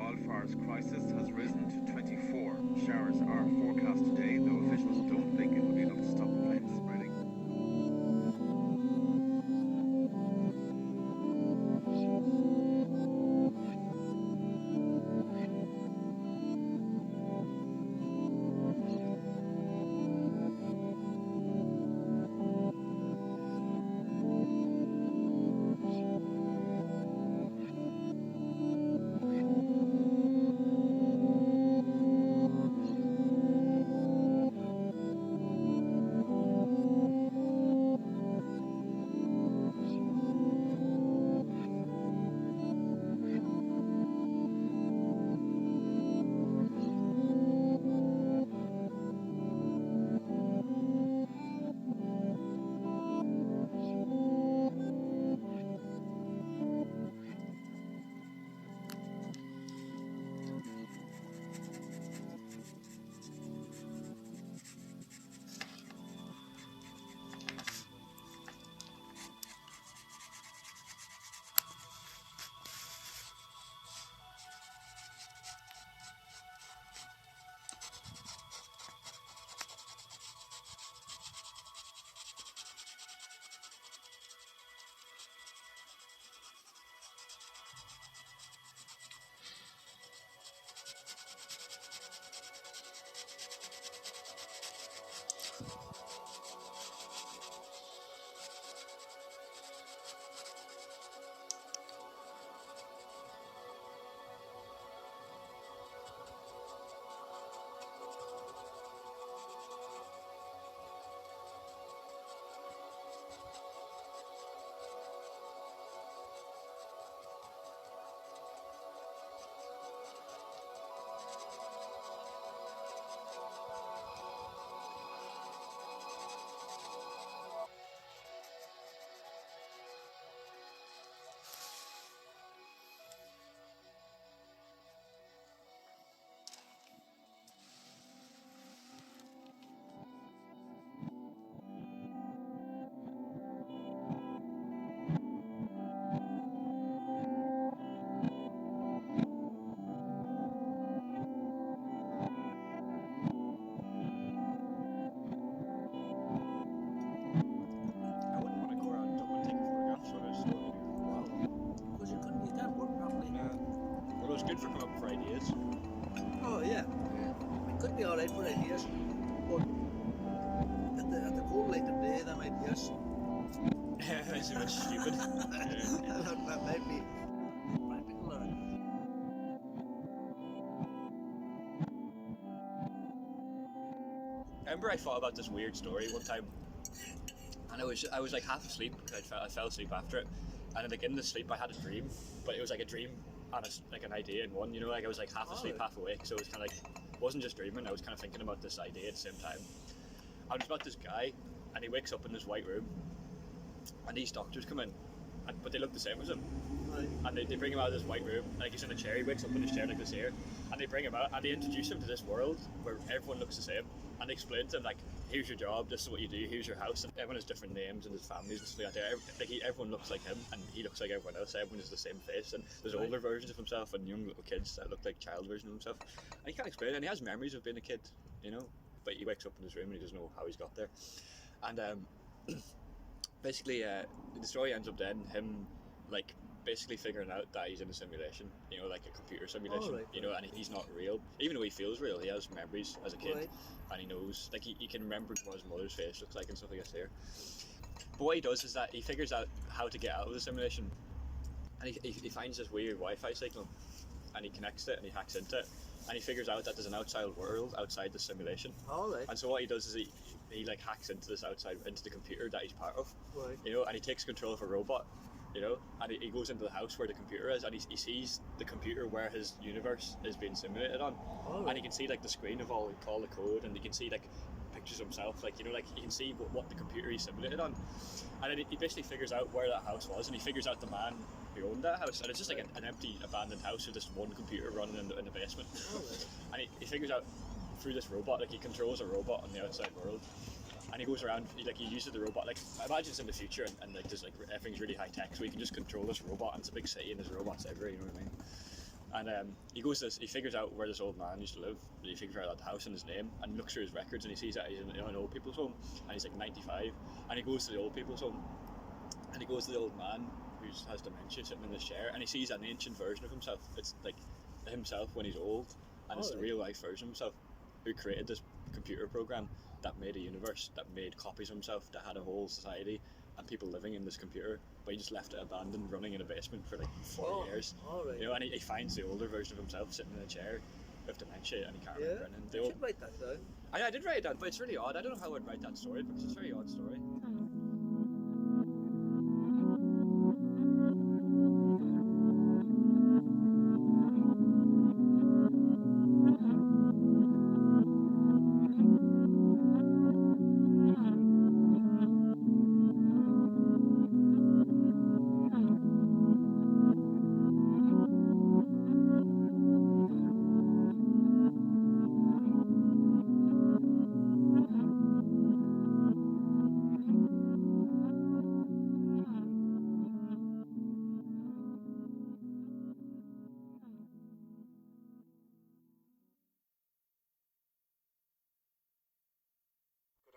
wildfires crisis has risen to 24. Showers are forecast today, though officials don't think it will be enough to stop the flames spreading. Good for coming up with ideas. Oh yeah, it could be alright for ideas, but at the cold light of day, them ideas. It's a bit stupid. that might be practical. I remember I thought about this weird story one time, and I was like half asleep. I fell asleep after it, and like in the sleep I had a dream, but it was like a dream and like an idea in one, you know, like I was like half asleep, half awake, so it was kind of like, wasn't just dreaming, I was kind of thinking about this idea at the same time. I was about this guy, and he wakes up in this white room, and these doctors come in, but they look the same as him. Right. And they bring him out of this white room, like he's in a chair, he wakes up in his chair like this here, and they bring him out, and they introduce him to this world where everyone looks the same, and they explain to him, like, here's your job, this is what you do, here's your house, and everyone has different names and his families and stuff like that. Everyone looks like him, and he looks like everyone else, everyone has the same face, and there's older versions of himself and young little kids that look like child versions of himself, and he can't explain it, and he has memories of being a kid, you know, but he wakes up in his room and he doesn't know how he's got there. And basically the story ends up then him like basically figuring out that he's in a simulation, you know, like a computer simulation, you know, and he's not real, even though he feels real. He has memories as a kid, and he knows, like he can remember what his mother's face looks like and stuff like that here. But what he does is that he figures out how to get out of the simulation, and he finds this weird Wi-Fi signal, and he connects it and he hacks into it, and he figures out that there's an outside world outside the simulation. And so what he does is he like hacks into the computer that he's part of, you know, and he takes control of a robot, you know, and he goes into the house where the computer is, and he sees the computer where his universe is being simulated on, and he can see like the screen of all the code, and he can see like pictures of himself, like, you know, like he can see what the computer he's simulated on, and then he basically figures out where that house was, and he figures out the man who owned that house, and it's just like an empty abandoned house with just one computer running in the basement. And he figures out through this robot, like he controls a robot on the outside world, and he goes around, he uses the robot, like imagine it's in the future, and like there's like everything's really high tech, so he can just control this robot, and it's a big city and there's robots everywhere, you know what I mean? And he goes to this, he figures out where this old man used to live. He figures out the house and his name, and looks through his records, and he sees that he's in an old people's home, and he's like 95. And he goes to the old people's home, and he goes to the old man who has dementia sitting in this chair, and he sees an ancient version of himself. It's like himself when he's old, and it's the real life version of himself who created this computer program that made a universe, that made copies of himself, that had a whole society and people living in this computer, but he just left it abandoned, running in a basement for like 40 years. You know, and he finds the older version of himself sitting in a chair with dementia, and he can't remember anything. You should write that down. I did write it down, but it's really odd. I don't know how I'd write that story because it's a very odd story.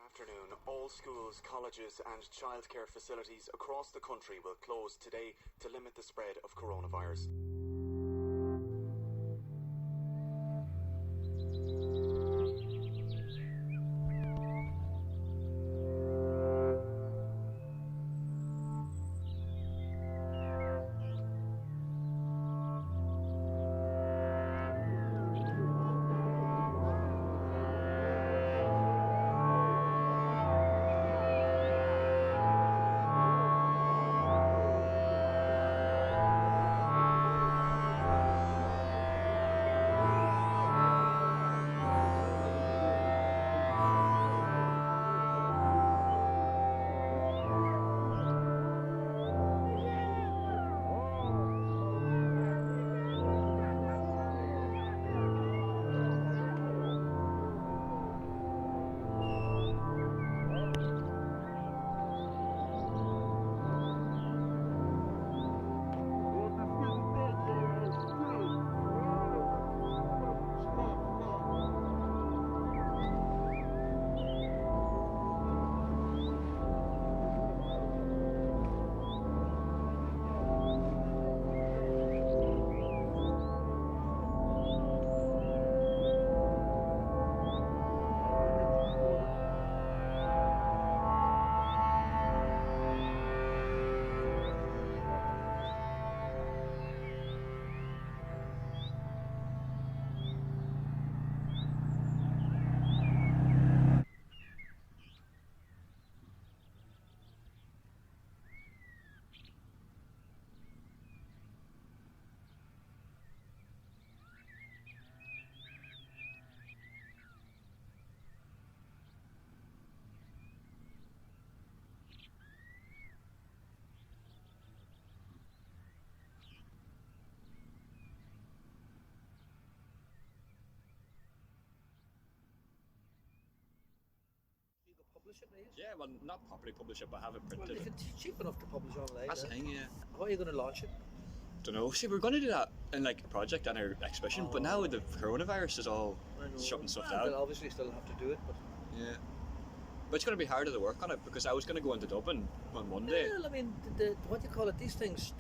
Afternoon. All schools, colleges and childcare facilities across the country will close today to limit the spread of coronavirus. Publish it, right? Yeah, well, not properly publish it, but have it Well, printed. if it's cheap enough to publish online, That's the thing, yeah. how are you going to launch it? Don't know. See, we're going to do that in like a project and our exhibition, but now the coronavirus is all shutting stuff down. They'll obviously still have to do it, but Yeah. But it's going to be harder to work on it because I was going to go into Dublin on Monday. well, I mean, what do you call it? These things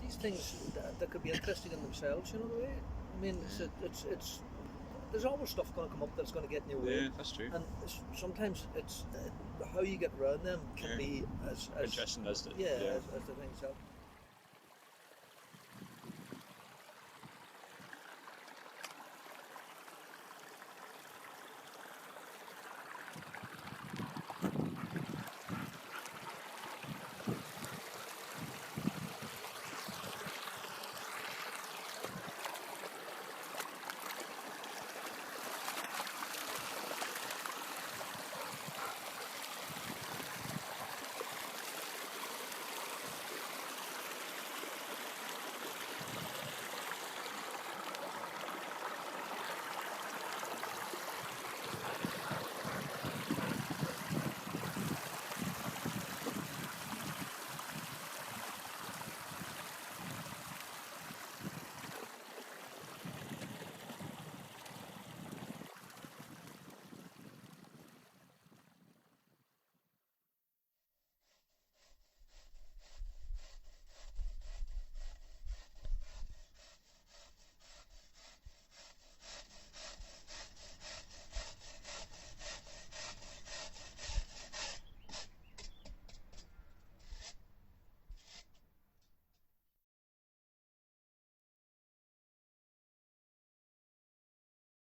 that could be interesting in themselves. You know the way? I mean, it's there's always stuff going to come up that's going to get in your way. Yeah, that's true. And sometimes it's how you get around them can be as interesting as the as the thing itself.